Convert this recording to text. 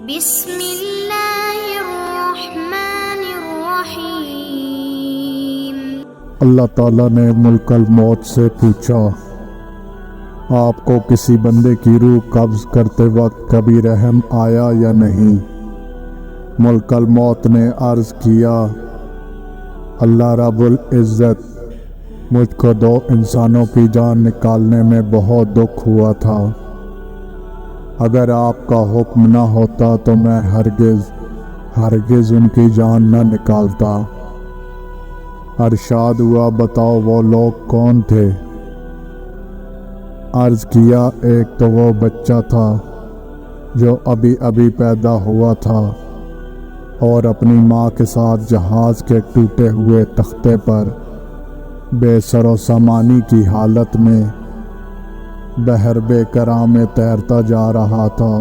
بسم اللہ الرحمن الرحیم۔ اللہ تعالیٰ نے ملک الموت سے پوچھا، آپ کو کسی بندے کی روح قبض کرتے وقت کبھی رحم آیا یا نہیں؟ ملک الموت نے عرض کیا، اللہ رب العزت، مجھ کو 2 انسانوں کی جان نکالنے میں بہت دکھ ہوا تھا۔ اگر آپ کا حکم نہ ہوتا تو میں ہرگز ان کی جان نہ نکالتا۔ ارشاد ہوا، بتاؤ وہ لوگ کون تھے؟ عرض کیا، ایک تو وہ بچہ تھا جو ابھی پیدا ہوا تھا اور اپنی ماں کے ساتھ جہاز کے ٹوٹے ہوئے تختے پر بے سر و سامانی کی حالت میں بحر بے کرام میں تیرتا جا رہا تھا۔